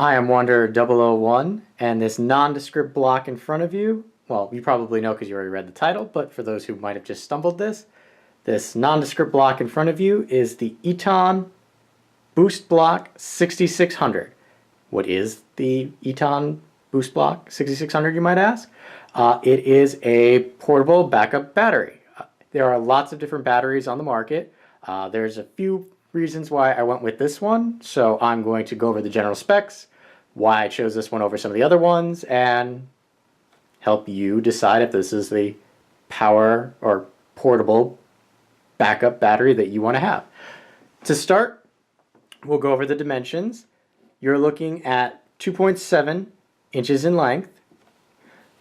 I am Wander001, and this nondescript block in front of you, well, you probably know because you already read the title, but for those who might have just stumbled this nondescript block in front of you is the Eton BoostBloc 6600. What is the Eton BoostBloc 6600, you might ask? It is a portable backup battery. There are lots of different batteries on the market. There's a few reasons why I went with this one, so I'm going to go over the general specs, why I chose this one over some of the other ones, and help you decide if this is the power or portable backup battery that you want to have. To start, we'll go over the dimensions. You're looking at 2.7 inches in length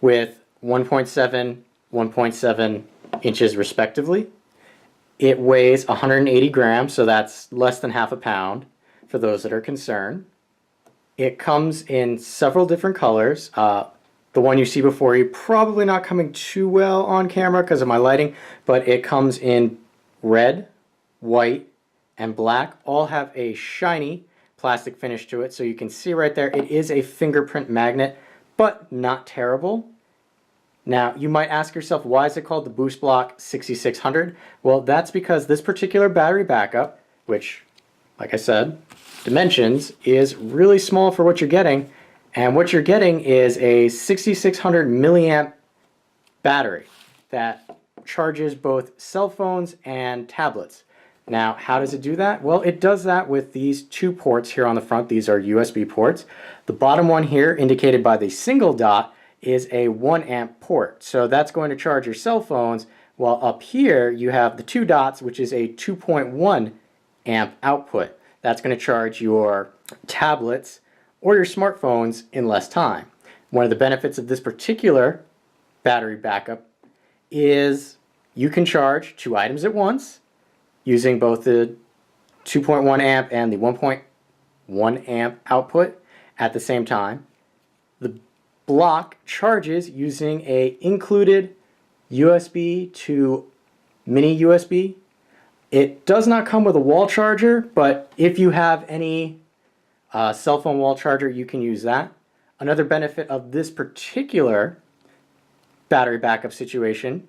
with 1.7, 1.7 inches respectively. It weighs 180 grams, so that's less than half a pound for those that are concerned. It comes in several different colors. The one you see before you, probably not coming too well on camera because of my lighting, but it comes in red, white, and black. All have a shiny plastic finish to it, so you can see right there it is a fingerprint magnet, but not terrible. Now, you might ask yourself, why is it called the BoostBloc 6600? Well, that's because this particular battery backup, which, like I said, dimensions, is really small for what you're getting. And what you're getting is a 6600 milliamp battery that charges both cell phones and tablets. Now, how does it do that? Well, it does that with these two ports here on the front. These are USB ports. The bottom one here, indicated by the single dot, is a 1 amp port. So that's going to charge your cell phones, while up here you have the two dots, which is a 2.1 amp output. That's going to charge your tablets or your smartphones in less time. One of the benefits of this particular battery backup is you can charge two items at once using both the 2.1 amp and the 1.1 amp output at the same time. The block charges using a included USB to mini USB. It does not come with a wall charger, but if you have any cell phone wall charger, you can use that. Another benefit of this particular battery backup situation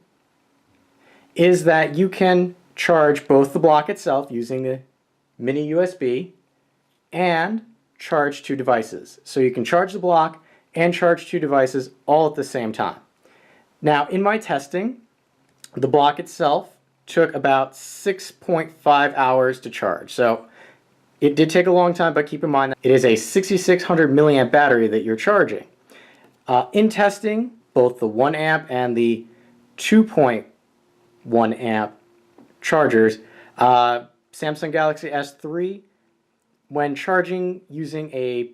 is that you can charge both the block itself using the mini USB and charge two devices. So you can charge the block and charge two devices all at the same time. Now, in my testing, the block itself took about 6.5 hours to charge. So it did take a long time, but keep in mind that it is a 6600 milliamp battery that you're charging. In testing, both the 1 amp and the 2.1 amp chargers, Samsung Galaxy S3, when charging using a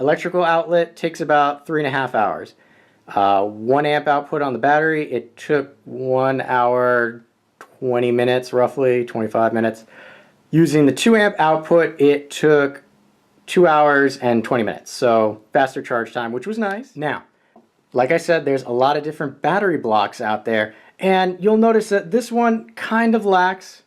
electrical outlet, takes about 3.5 hours. 1 amp output on the battery, it took 1 hour 20 minutes, roughly 25 minutes. Using the 2 amp output, it took 2 hours and 20 minutes, so faster charge time, which was nice. Now, like I said, there's a lot of different battery blocks out there, and you'll notice that this one kind of lacks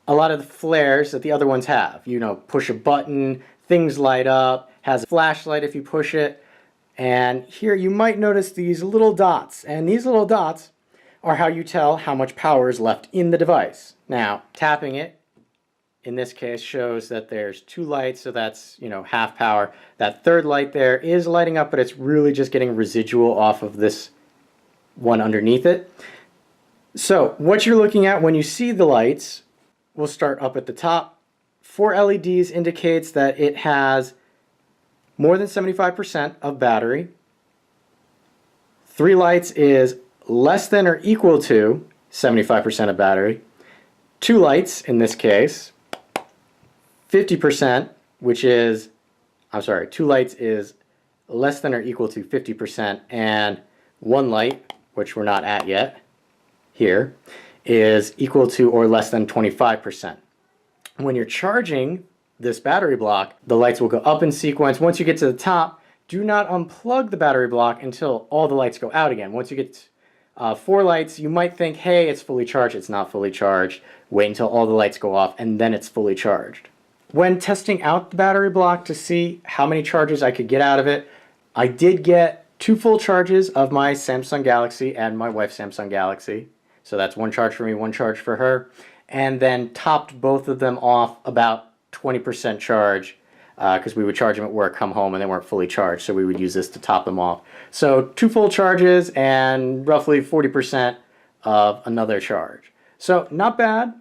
a lot of the flares that the other ones have. You know, push a button, things light up, has a flashlight if you push it, and here you might notice these little dots, and these little dots are how you tell how much power is left in the device. Now, tapping it, in this case, shows that there's two lights, so that's, you know, half power. That third light there is lighting up, but it's really just getting residual off of this one underneath it. So what you're looking at when you see the lights, we'll start up at the top. 4 LEDs indicates that it has more than 75% of battery. 3 lights is less than or equal to 75% of battery. 2 lights, in this case, 50%, which is, I'm sorry, 2 lights is less than or equal to 50%, and 1 light, which we're not at yet, here, is equal to or less than 25%. When you're charging this battery block, the lights will go up in sequence. Once you get to the top, do not unplug the battery block until all the lights go out again. Once you get 4 lights, you might think, hey, it's fully charged. It's not fully charged. Wait until all the lights go off, and then it's fully charged. When testing out the battery block to see how many charges I could get out of it, I did get 2 full charges of my Samsung Galaxy and my wife's Samsung Galaxy. So that's 1 charge for me, 1 charge for her. And then topped both of them off about 20% charge because we would charge them at work, come home, and they weren't fully charged. So we would use this to top them off. So 2 full charges and roughly 40% of another charge. So not bad.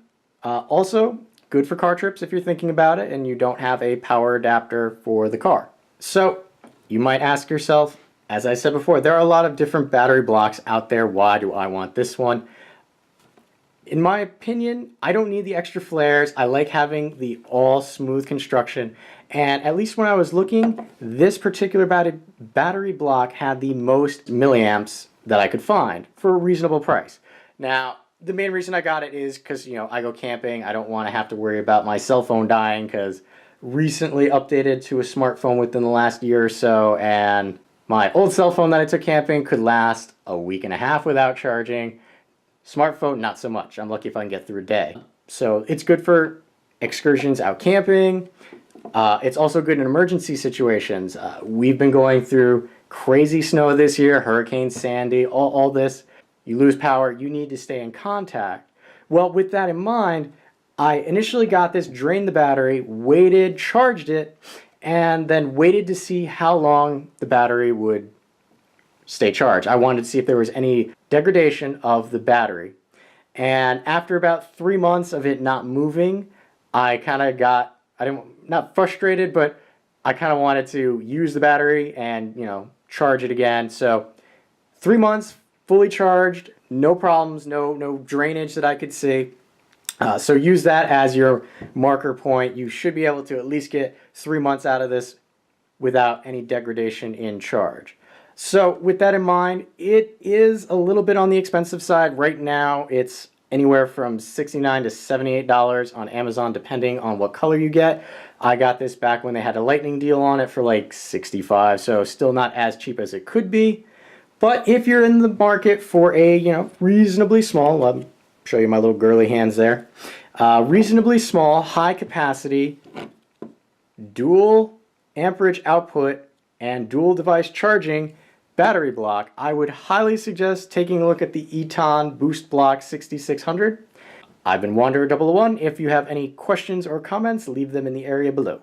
Also, good for car trips if you're thinking about it and you don't have a power adapter for the car. So you might ask yourself, as I said before, there are a lot of different battery blocks out there. Why do I want this one? In my opinion, I don't need the extra flares. I like having the all smooth construction. And at least when I was looking, this particular battery block had the most milliamps that I could find for a reasonable price. Now, the main reason I got it is because, I go camping. I don't want to have to worry about my cell phone dying because recently updated to a smartphone within the last year or so, and my old cell phone that I took camping could last a week and a half without charging. Smartphone, not so much. I'm lucky if I can get through a day. So it's good for excursions out camping. It's also good in emergency situations. We've been going through crazy snow this year, Hurricane Sandy, all this. You lose power, you need to stay in contact. Well, with that in mind, I initially got this, drained the battery, waited, charged it, and then waited to see how long the battery would stay charged. I wanted to see if there was any degradation of the battery. And after about 3 months of it not moving, I kind of got, not frustrated, but I kind of wanted to use the battery and, charge it again. So 3 months, fully charged, no problems, no drainage that I could see. So use that as your marker point. You should be able to at least get 3 months out of this without any degradation in charge. So with that in mind, it is a little bit on the expensive side. Right now, it's anywhere from $69 to $78 on Amazon, depending on what color you get. I got this back when they had a lightning deal on it for like $65, so still not as cheap as it could be. But if you're in the market for a, reasonably small, let me show you my little girly hands there, reasonably small, high capacity, dual amperage output, and dual device charging battery block, I would highly suggest taking a look at the Eton BoostBloc 6600. I've been Wanderer 001. If you have any questions or comments, leave them in the area below.